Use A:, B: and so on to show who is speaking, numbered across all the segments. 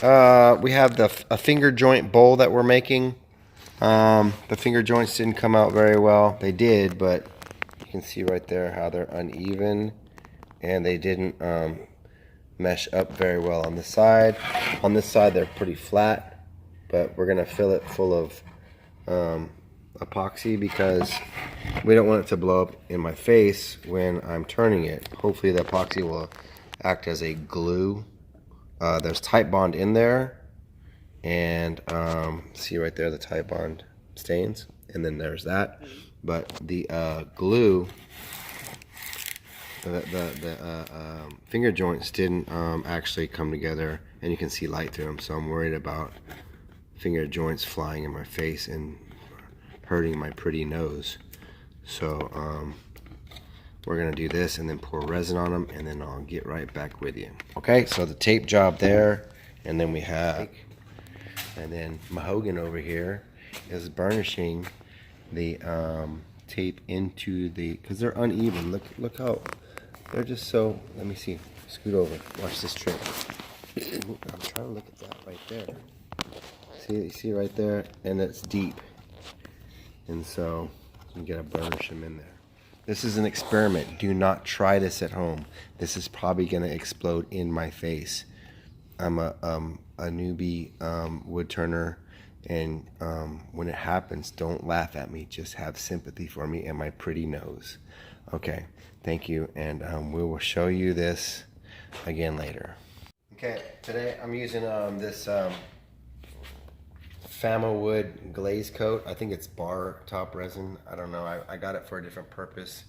A: We have a finger joint bowl that we're making. The finger joints didn't come out very well. They did, but you can see right there how they're uneven, and they didn't mesh up very well on the side. On this side, they're pretty flat, but we're gonna fill it full of epoxy because we don't want it to blow up in my face when I'm turning it. Hopefully the epoxy will act as a glue. There's Titebond in there, and see right there the Titebond stains, and then there's that. But the glue, the finger joints didn't actually come together, and you can see light through them. So I'm worried about finger joints flying in my face and hurting my pretty nose. So we're gonna do this and then pour resin on them, and then I'll get right back with you. Okay, so the tape job there, and then we have, and then Mahogan over here is burnishing the tape into the, because they're uneven. Look how they're just so. Let me see. Scoot over. Watch this trick. I'm trying to look at that right there. See right there, and it's deep, and so you gotta burnish them in there. This is an experiment. Do not try this at home. This is probably gonna explode in my face. I'm a newbie wood turner, and when it happens, don't laugh at me. Just have sympathy for me and my pretty nose. Okay, thank you, and we will show you this again later. Okay, today I'm using this Fama wood glaze coat. I think it's bar top resin. I don't know. I got it for a different purpose.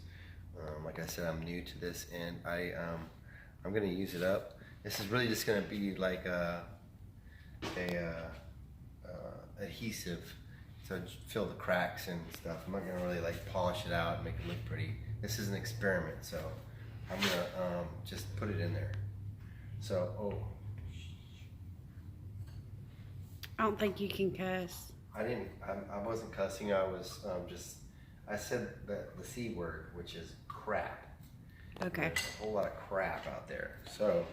A: Like I said, I'm new to this, and I'm gonna use it up. This is really just gonna be like a adhesive to fill the cracks and stuff. I'm not gonna really like polish it out and make it look pretty. This is an experiment, so I'm gonna just put it in there. So,
B: I don't think you can cuss.
A: I wasn't cussing. I was I said the C word, which is crap.
B: Okay.
A: There's a whole lot of crap out there. So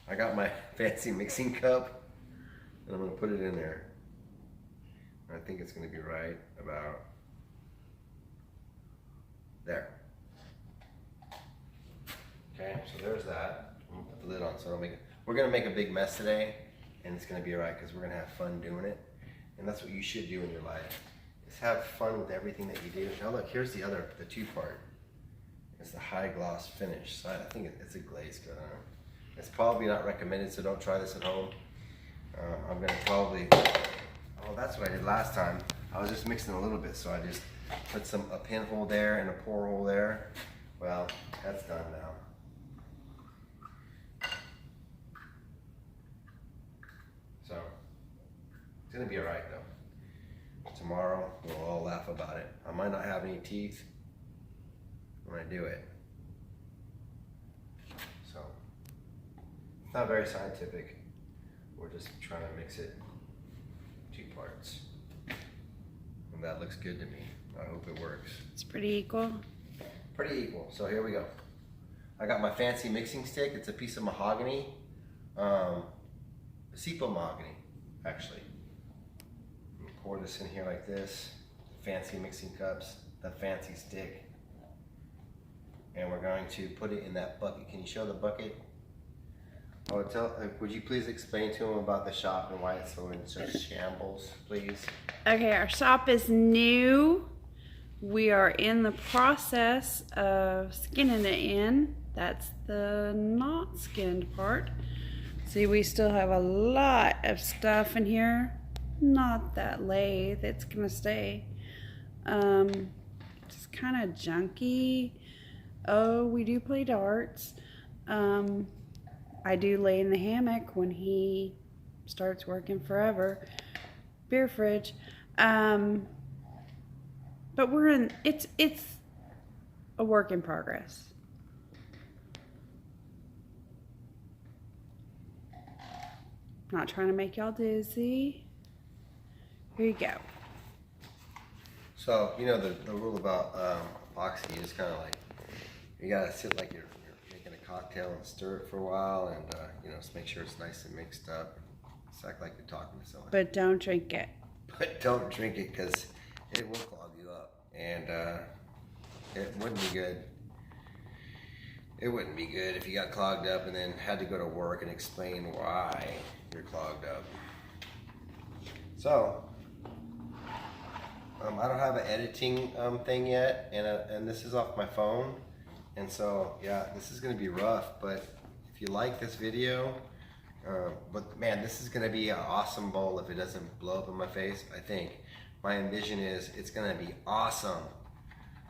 A: I got my fancy mixing cup, and I'm gonna put it in there. I think it's gonna be right about there. Okay, so there's that. I'm gonna put the lid on so I don't make it. We're gonna make a big mess today, and it's gonna be alright because we're gonna have fun doing it. And that's what you should do in your life. Is have fun with everything that you do. Now look, here's the two part. It's the high gloss finish. So I think it's a glaze coat. It's probably not recommended, so don't try this at home. I'm gonna probably, oh, that's what I did last time. I was just mixing a little bit, so I just put a pinhole there and a pour hole there. Well, that's done now. So, it's gonna be all right though. Tomorrow, we'll all laugh about it. I might not have any teeth when I do it. So, it's not very scientific. We're just trying to mix it two parts. And that looks good to me. I hope it works.
B: It's pretty equal.
A: Pretty equal. So here we go. I got my fancy mixing stick. It's a piece of mahogany. Sepo mahogany, actually. Pour this in here like this. Fancy mixing cups. The fancy stick. And we're going to put it in that bucket. Can you show the bucket? Oh, would you please explain to them about the shop and why it's so in such shambles, please?
B: Okay, our shop is new. We are in the process of skinning it in. That's the not skinned part. See, we still have a lot of stuff in here. Not that lathe, it's gonna stay. It's kind of junky. Oh, we do play darts. I do lay in the hammock when he starts working forever. Beer fridge. But it's a work in progress. Not trying to make y'all dizzy. Here you go.
A: So, you know the rule about epoxy, you just kind of like, you gotta sit like you're making a cocktail and stir it for a while, and you know, just make sure it's nice and mixed up. Just act like you're talking to someone.
B: But don't drink it.
A: But don't drink it because it will clog you up. And it wouldn't be good. It wouldn't be good if you got clogged up and then had to go to work and explain why you're clogged up. So, I don't have an editing thing yet, and this is off my phone. And so, yeah, this is going to be rough, but if you like this video, but man, this is going to be an awesome bowl if it doesn't blow up in my face, I think. My envision is it's going to be awesome,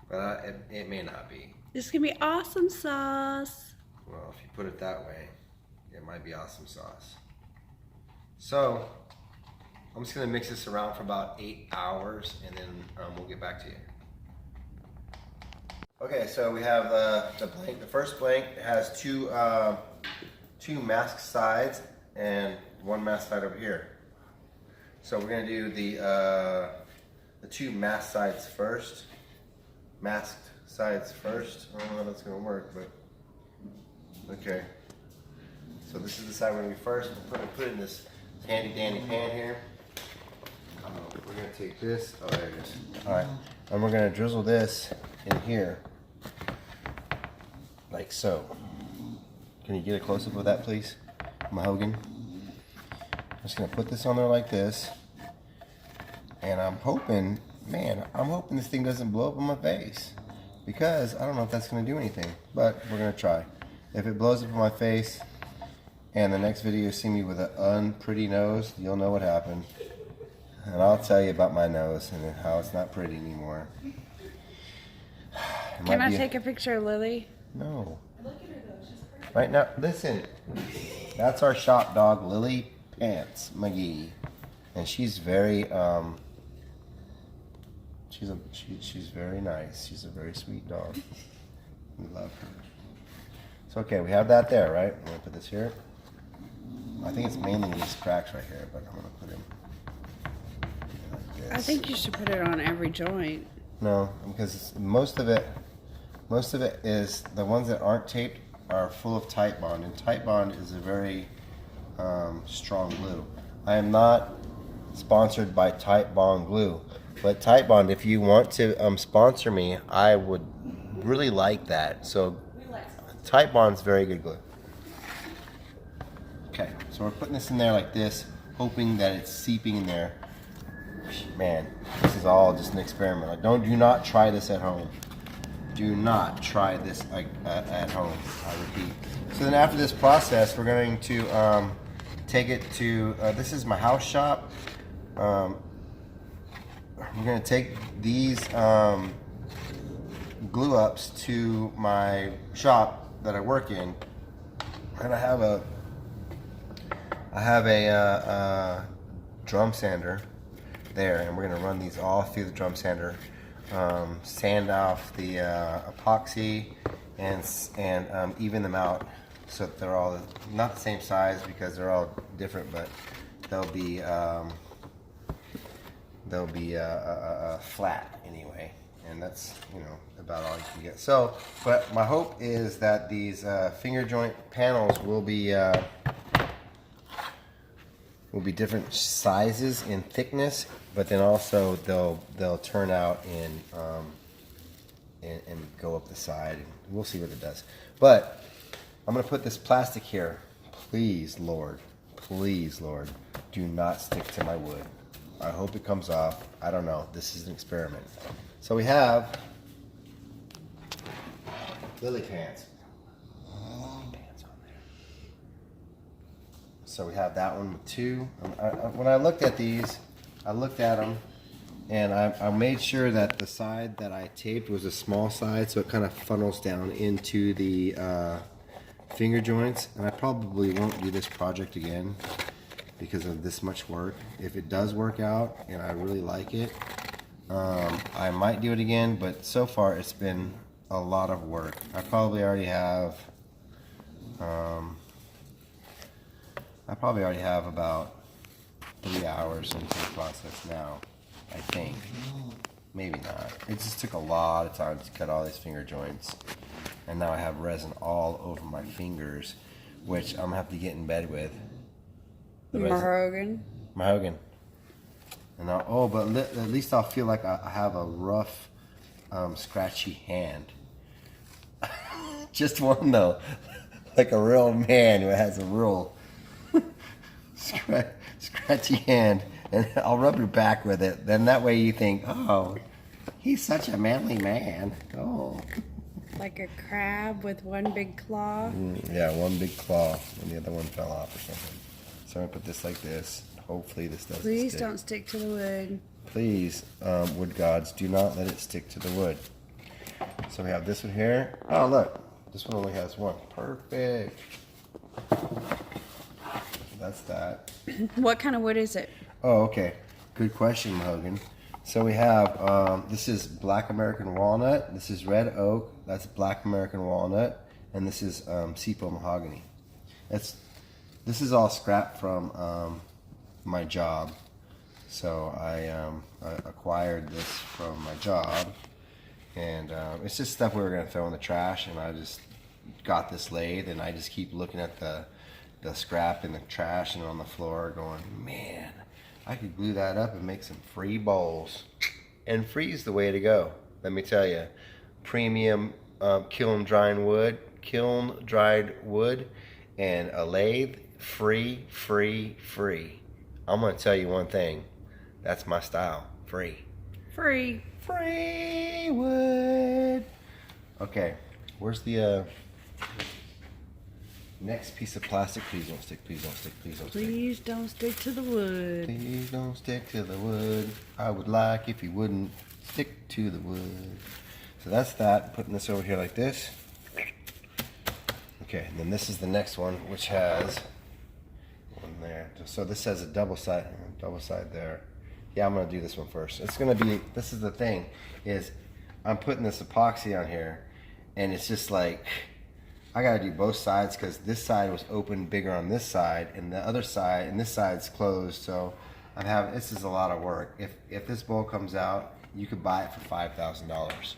A: but it may not be.
B: This is going to be awesome sauce.
A: Well, if you put it that way, it might be awesome sauce. So, I'm just going to mix this around for about 8 hours, and then we'll get back to you. Okay, so we have the blank. The first blank has two mask sides and one mask side over here. So we're gonna do the two mask sides first. Masked sides first. I don't know how that's gonna work, but okay. So this is the side we're gonna be first. We're gonna put it in this handy dandy pan here. We're gonna take this. Oh, there it is. All right, and we're gonna drizzle this in here. Like so. Can you get a close-up of that, please, Mahogan? I'm just gonna put this on there like this, and I'm hoping, man, this thing doesn't blow up in my face, because I don't know if that's gonna do anything, but we're gonna try. If it blows up in my face, and the next video you see me with an unpretty nose, you'll know what happened, and I'll tell you about my nose and how it's not pretty anymore.
B: Can I take a picture of Lily?
A: No. Right now, listen. That's our shop dog, Lily Pants McGee, and she's very she's very nice. She's a very sweet dog. We love her. So okay, we have that there, right? I'm gonna put this here. I think it's mainly these cracks right here, but I'm gonna put him like this.
B: I think you should put it on every joint.
A: No, because most of it is, the ones that aren't taped are full of Tite Bond, and Tite Bond is a very strong glue. I am not sponsored by Tite Bond glue, but Tite Bond, if you want to sponsor me, I would really like that. So Tite Bond's very good glue. Okay, so we're putting this in there like this, hoping that it's seeping in there. Man, this is all just an experiment. Like, do not try this at home. Do not try this at home, I repeat. So then after this process, we're going to take it to, this is my house shop. We're going to take these glue ups to my shop that I work in, and I have a drum sander there, and we're going to run these all through the drum sander, sand off the epoxy, and even them out so that they're all not the same size, because they're all different, but they'll be flat anyway, and that's, you know, about all you can get. So, but my hope is that these finger joint panels will be different sizes in thickness, but then also they'll turn out and go up the side, and we'll see what it does. But I'm gonna put this plastic here. Please, Lord, do not stick to my wood. I hope it comes off. I don't know. This is an experiment. So we have Lily Pants. So we have that one with two. When I looked at these, I looked at them, and I made sure that the side that I taped was a small side, so it kind of funnels down into the finger joints. And I probably won't do this project again because of this much work. If it does work out and I really like it, I might do it again, but so far it's been a lot of work. I probably already have about 3 hours into the process now, I think. Maybe not. It just took a lot of time to cut all these finger joints. And now I have resin all over my fingers, which I'm gonna have to get in bed with. The resin.
B: Mahogany.
A: Mahogany. And at least I'll feel like I have a rough, scratchy hand. Just one though, like a real man who has a real scratchy hand, and I'll rub your back with it. Then that way you think, oh, he's such a manly man. Oh.
B: Like a crab with one big claw.
A: Yeah, one big claw, and the other one fell off or something. So I'm gonna put this like this. Hopefully this doesn't
B: Please
A: stick.
B: don't stick to the wood.
A: Please, wood gods, do not let it stick to the wood. So we have this one here. Oh, look. This one only has one. Perfect. That's that.
B: What kind of wood is it?
A: Oh, okay. Good question, Mahogany. So we have, this is Black American Walnut. This is Red Oak. That's Black American Walnut. And this is Sepia Mahogany. This is all scrap from my job. So I acquired this from my job. And it's just stuff we were going to throw in the trash, and I just got this lathe, and I just keep looking at the scrap in the trash and on the floor going, man, I could glue that up and make some free bowls. And free's the way to go, let me tell you. Premium kiln dried wood, and a lathe, free. I'm going to tell you one thing. That's my style, free.
B: Free.
A: Free wood. Okay, where's the next piece of plastic? Please don't stick, please don't stick, please don't stick.
B: Please don't stick to the wood.
A: Please don't stick to the wood. I would like if you wouldn't stick to the wood. So that's that. Putting this over here like this. Okay, and then this is the next one, which has one there. So this has a double side there. Yeah, I'm gonna do this one first. It's gonna be, this is the thing, is I'm putting this epoxy on here, and it's just like, I gotta do both sides because this side was open bigger on this side, and the other side, and this side's closed, so this is a lot of work. If this bowl comes out, you could buy it for $5,000.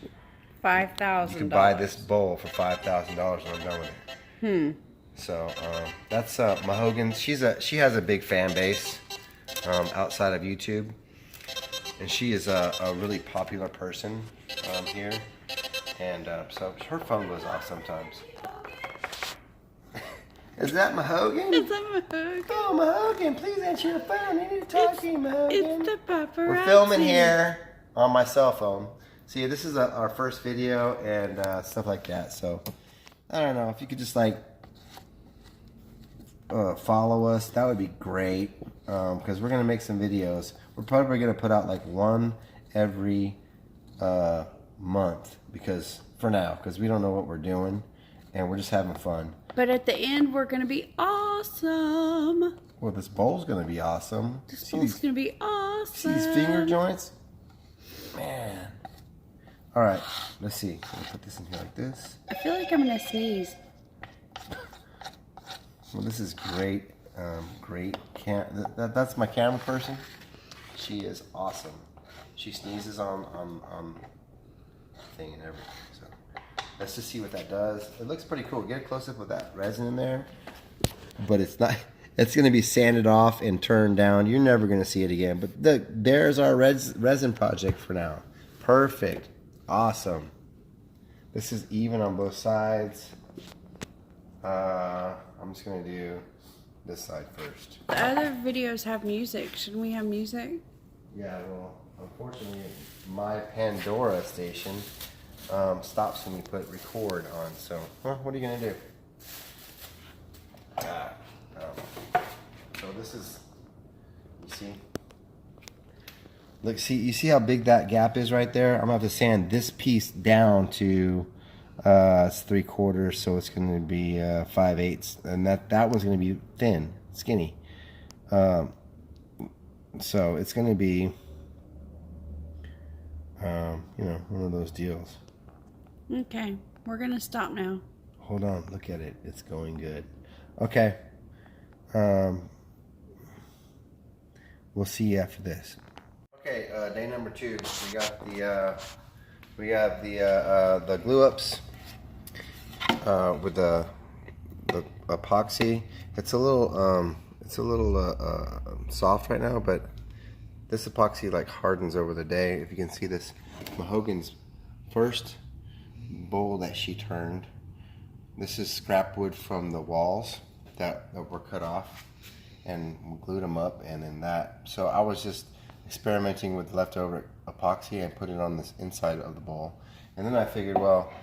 B: $5,000.
A: You can buy this bowl for $5,000 when I'm done with it. So that's Mahogany. She has a big fan base outside of YouTube. And she is a really popular person here, and so her phone goes off sometimes. Is that Mahogany?
B: It's a Mahogany.
A: Oh, Mahogany, please answer your phone. I need to talk to you, Mahogany.
B: It's the paparazzi.
A: We're filming here on my cell phone. See, this is our first video and stuff like that. So I don't know if you could just like follow us. That would be great because we're gonna make some videos. We're probably gonna put out like one every month because we don't know what we're doing and we're just having fun.
B: But at the end, we're gonna be awesome.
A: Well, this bowl's gonna be awesome.
B: This bowl's gonna be awesome.
A: See these finger joints? Man. All right, let's see. I'm gonna put this in here like this.
B: I feel like I'm gonna sneeze.
A: Well, this is great. That's my camera person. She is awesome. She sneezes on thing and everything. So let's just see what that does. It looks pretty cool. Get a close up with that resin in there. But it's not. It's going to be sanded off and turned down. You're never going to see it again. But there's our resin project for now. Perfect. Awesome. This is even on both sides. I'm just going to do this side first.
B: The other videos have music. Shouldn't we have music?
A: Yeah, well, unfortunately, my Pandora station stops when you put record on. So, what are you going to do? So this is, you see? Look, you see how big that gap is right there? I'm going to have to sand this piece down to, it's 3/4, so it's going to be 5/8. And that one's going to be thin, skinny. So it's going to be, one of those deals.
B: Okay, we're gonna stop now.
A: Hold on, look at it. It's going good. Okay. We'll see you after this. Okay, day number 2. We have the glue ups with the epoxy. It's a little it's a little soft right now, but this epoxy like hardens over the day. If you can see this, Mahogany's first bowl that she turned. This is scrap wood from the walls that were cut off, and we glued them up, and then that. So I was just experimenting with leftover epoxy and put it on this inside of the bowl, and then I figured, well,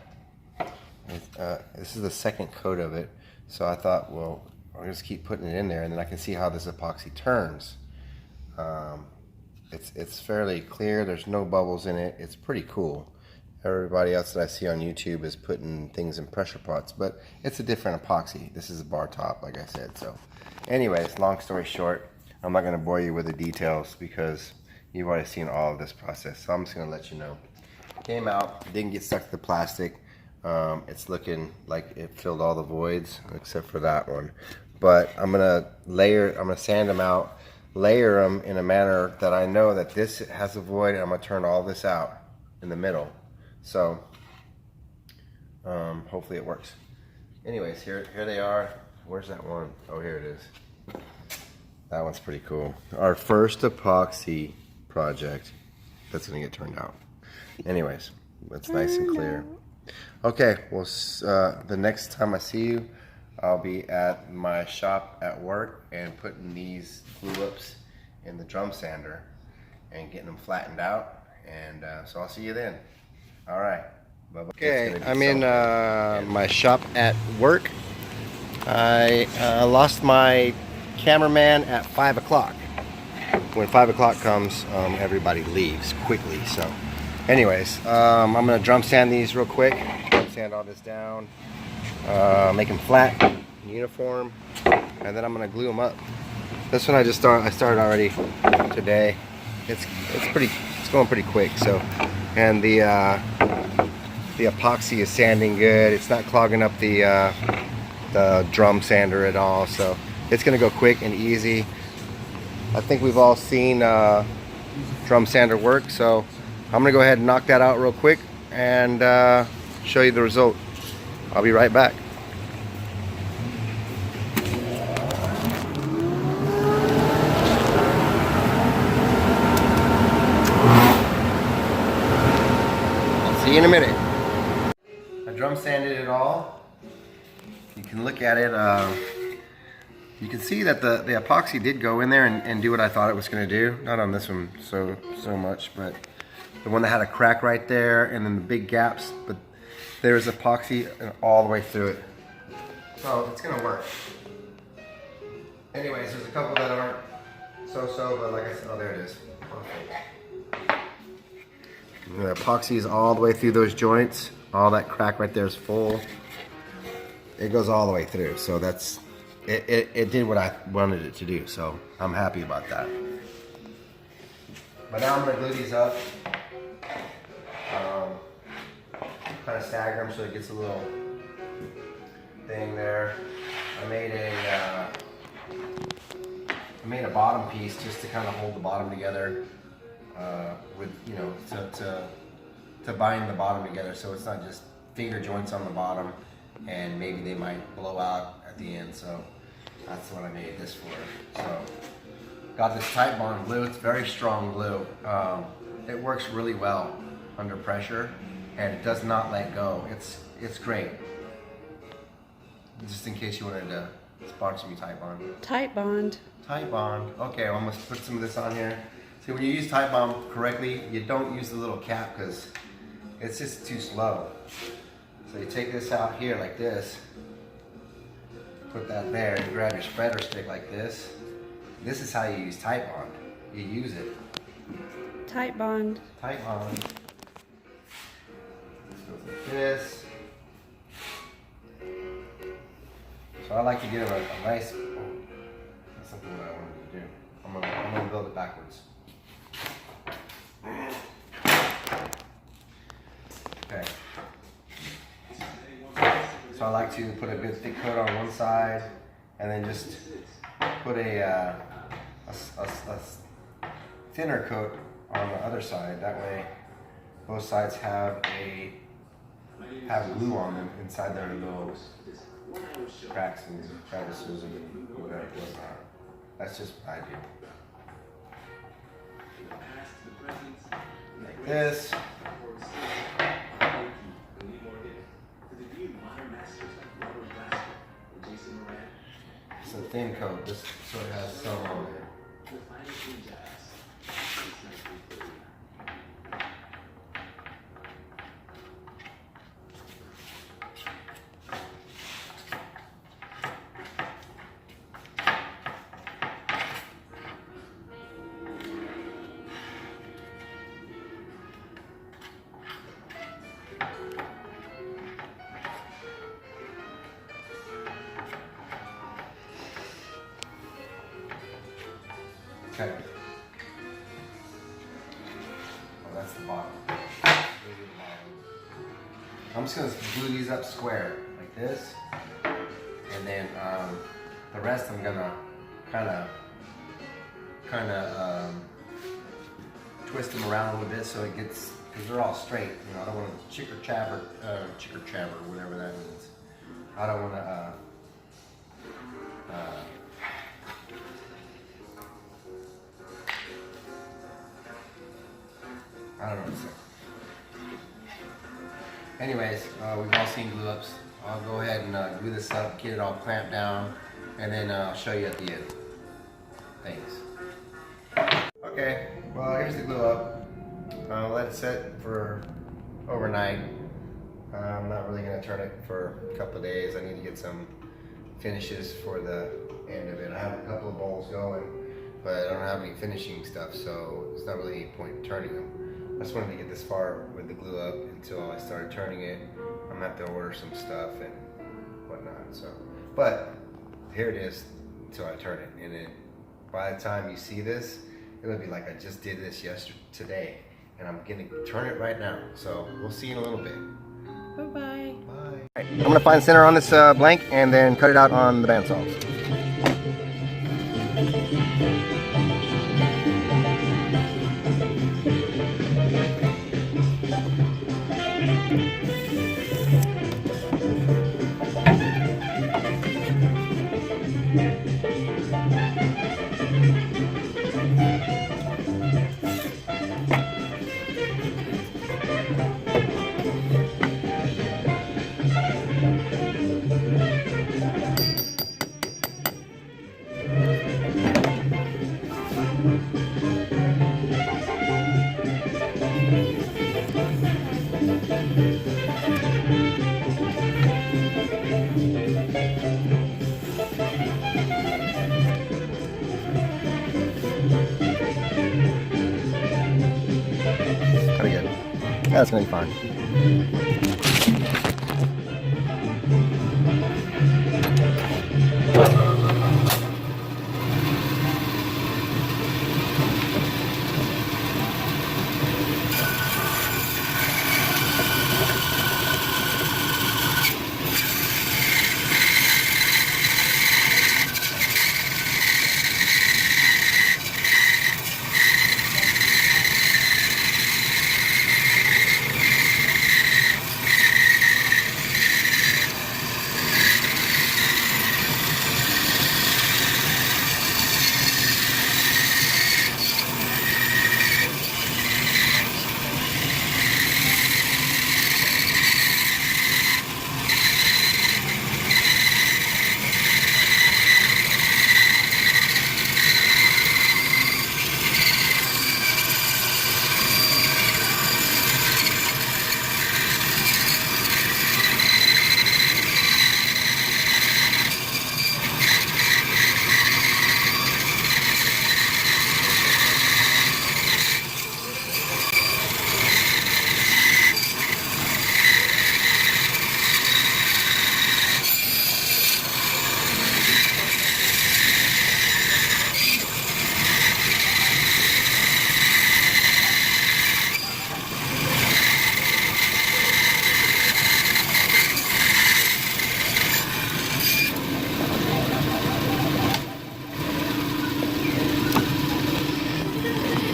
A: this is the second coat of it, so I thought, well, I'll just keep putting it in there, and then I can see how this epoxy turns. It's fairly clear. There's no bubbles in it. It's pretty cool. Everybody else that I see on YouTube is putting things in pressure pots, but it's a different epoxy. This is a bar top, like I said. So anyways, long story short, I'm not going to bore you with the details because you've already seen all of this process. So I'm just going to let you know. Came out, didn't get stuck to the plastic. It's looking like it filled all the voids except for that one. But I'm going to sand them out, layer them in a manner that I know that this has a void, and I'm going to turn all this out in the middle. So hopefully it works. Anyways, here they are. Where's that one? Oh, here it is. That one's pretty cool. Our first epoxy project that's gonna get turned out. Anyways, it's nice and clear. Okay, well, the next time I see you, I'll be at my shop at work and putting these glue ups in the drum sander and getting them flattened out. And so I'll see you then. All right. Bye-bye. Okay, I'm in my shop at work. I lost my cameraman at 5 o'clock. When 5 o'clock comes, everybody leaves quickly. So anyways, I'm going to drum sand these real quick. Drum sand all this down. Make them flat, uniform. And then I'm going to glue them up. This one I started already today. It's going pretty quick. So, and the epoxy is sanding good. It's not clogging up the drum sander at all. So it's going to go quick and easy. I think we've all seen drum sander work. So I'm going to go ahead and knock that out real quick and show you the result. I'll be right back. See you in a minute. I drum sanded it all. You can look at it. You can see that the epoxy did go in there and do what I thought it was going to do. Not on this one so much, but the one that had a crack right there and then the big gaps. But there's epoxy all the way through it. So it's going to work. Anyways, there's a couple that aren't so, but like I said, oh, there it is. Perfect. The epoxy is all the way through those joints. All that crack right there is full. It goes all the way through. So that's it did what I wanted it to do. So I'm happy about that. But now I'm gonna glue these up. Kind of stagger them so it gets a little thing there. I made a bottom piece just to kind of hold the bottom together. With, you know, to bind the bottom together, so it's not just finger joints on the bottom and maybe they might blow out at the end. So that's what I made this for. So got this Tight Bond glue. It's very strong glue. It works really well under pressure and it does not let go. It's great. Just in case you wanted to sponsor me, Tight Bond.
B: Tight Bond.
A: Tight Bond. Okay, well, I'm gonna put some of this on here. See, when you use Tight Bond correctly, you don't use the little cap because it's just too slow. So you take this out here like this, put that there, and grab your spreader stick like this. This is how you use Tight Bond. You use it.
B: Tight Bond.
A: Tight Bond. This goes like this. So I like to give it a nice, that's something that I wanted to do. I'm gonna build it backwards. Okay. So I like to put a good thick coat on one side and then just put a thinner coat on the other side. That way both sides have glue on them inside their little cracks and crevices and whatever, whatnot. That's just what I do. Like this. It's a thin coat. This sort of has some on there. Okay. Oh, that's the bottom. I'm just gonna glue these up square like this, and then the rest I'm gonna kind of twist them around a little bit so it gets, because they're all straight. You know, I don't want to chicker chabber, whatever that means. I don't want to. I don't know what to say. Anyways, we've all seen glue ups. I'll go ahead and glue this up, get it all clamped down, and then I'll show you at the end. Thanks. Okay, well here's the glue up. I'll let it sit for overnight. I'm not really going to turn it for a couple of days. I need to get some finishes for the end of it. I have a couple of bowls going, but I don't have any finishing stuff, so it's not really any point in turning them. I just wanted to get this far with the glue up until I started turning it. I'm gonna have to order some stuff and whatnot. So, but here it is until I turn it, and then by the time you see this, it'll be like I just did this today, and I'm gonna turn it right now. So we'll see in a little bit.
B: Bye bye.
A: Bye. Right, I'm gonna find center on this blank and then cut it out on the bandsaws. Pretty good. That's gonna be fine.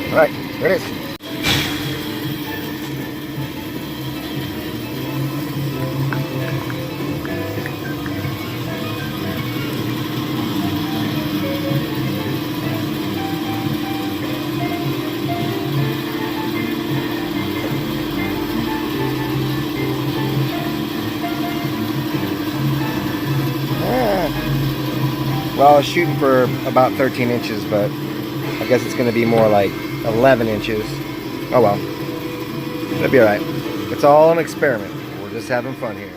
A: All right, there it is. Well, I was shooting for about 13 inches, but I guess it's going to be more like 11 inches. Oh well. It'll be alright. It's all an experiment. We're just having fun here.